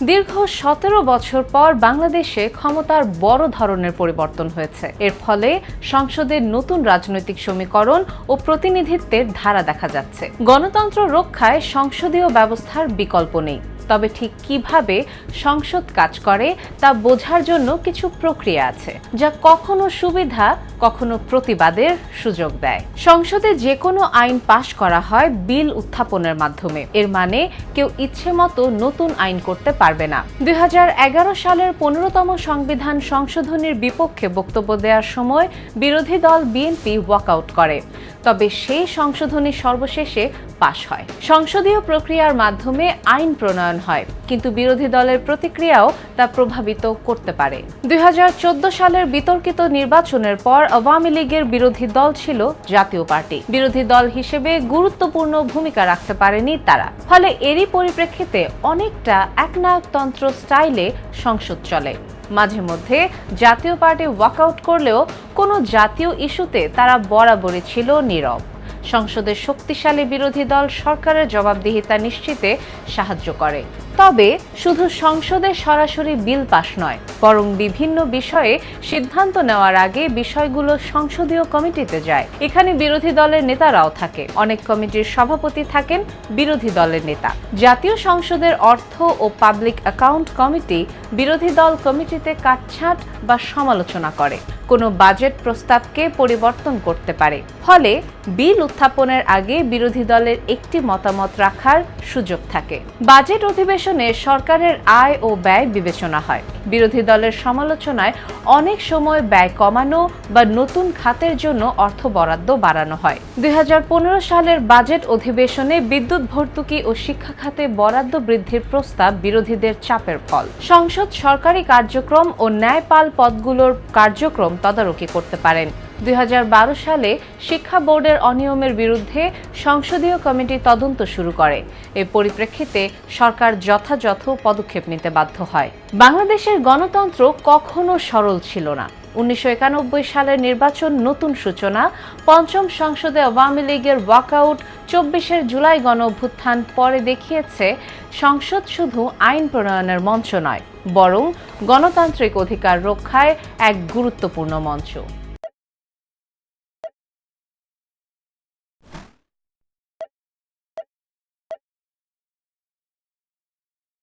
দীর্ঘ ১৭ বছর পর বাংলাদেশে ক্ষমতার বড় ধরনের পরিবর্তন হয়েছে। এর ফলে সংসদে নতুন রাজনৈতিক সমীকরণ ও প্রতিনিধিত্বের ধারা দেখা যাচ্ছে। গণতন্ত্র রক্ষায় সংসদীয় ব্যবস্থার বিকল্প নেই, তবে ঠিক কিভাবে সংসদ কাজ করে তা বোঝার জন্য কিছু প্রক্রিয়া আছে, যা কখনো সুবিধা কখনো প্রতিবাদের সুযোগ দেয়। সংসদে যে কোনো আইন পাশ করা হয় বিল উত্থাপনের মাধ্যমে। এর মানে কেউ ইচ্ছে মতো নতুন আইন করতে পারবে না। ২০১১ সালের ১৫তম সংবিধান সংশোধনীর বিপক্ষে বক্তব্য দেওয়ার সময় বিরোধী দল বিএনপি ওয়াকআউট করে, তবে সেই সংশোধনী সর্বশেষে পাশ হয়। সংসদীয় প্রক্রিয়ার মাধ্যমে আইন প্রণয়ন হয়, কিন্তু বিরোধী দলের প্রতিক্রিয়াও তা প্রভাবিত করতে পারে। ২০১৪ সালের বিতর্কিত নির্বাচনের পর আওয়ামী লীগের বিরোধী দল ছিল জাতীয় পার্টি। বিরোধী দল হিসেবে গুরুত্বপূর্ণ ভূমিকা রাখতে পারেনি তারা। ফলে এরই পরিপ্রেক্ষিতে অনেকটা একনায়কতন্ত্র স্টাইলে সংসদ চলে। মাঝে মধ্যে জাতীয় পার্টি ওয়াকআউট করলেও কোনো জাতীয় ইস্যুতে তারা বরাবরই ছিল নীরব। সংসদের শক্তিশালী বিরোধী দল সরকারের জবাবদিহিতা নিশ্চিতে সাহায্য করে। তবে শুধু সংসদে সরাসরি বিল পাস নয়, বরং বিভিন্ন বিষয়ে সিদ্ধান্ত নেওয়ার আগে বিষয়গুলো সংসদীয় কমিটিতে যায়। এখানে বিরোধী দলের নেতারাও থাকে। অনেক কমিটির সভাপতি থাকেন বিরোধী দলের নেতা। জাতীয় সংসদের অর্থ ও পাবলিক অ্যাকাউন্ট কমিটি বিরোধী দল কমিটিতে কাটছাঁট বা সমালোচনা করে, কোনো বাজেট প্রস্তাবকে পরিবর্তন করতে পারে। ফলে বিল উত্থাপনের আগে বিরোধী দলের একটি মতামত রাখার সুযোগ থাকে। বাজেট অধিবেশনে সরকারের আয় ও ব্যয় বিবেচনা হয়। বিরোধী দলের সমালোচনায় অনেক সময় ব্যয় কমানো বা নতুন খাতের জন্য অর্থ বরাদ্দ বাড়ানো হয়। ২০১৫ সালের বাজেট অধিবেশনে বিদ্যুৎ ভর্তুকি ও শিক্ষা খাতে বরাদ্দ বৃদ্ধির প্রস্তাব বিরোধীদের চাপের ফল। সংসদ সরকারি কার্যক্রম ও ন্যায়পাল পদগুলোর কার্যক্রম তদারকি করতে পারেন। ২০১২ সালে শিক্ষা বোর্ডের অনিয়মের বিরুদ্ধে সংসদীয় কমিটি তদন্ত শুরু করে। এর পরিপ্রেক্ষিতে সরকার যথাযথ পদক্ষেপ নিতে বাধ্য হয়। বাংলাদেশের গণতন্ত্র কখনো সরল ছিল না। ১৯৯১ সালের নির্বাচন নতুন সূচনা। পঞ্চম সংসদে আওয়ামী লীগের ওয়াকআউট, ২৪শে জুলাই গণঅভ্যুত্থান পরে দেখিয়েছে সংসদ শুধু আইন প্রণয়নের মঞ্চ নয়, বরং গণতান্ত্রিক অধিকার রক্ষায় এক গুরুত্বপূর্ণ মঞ্চ।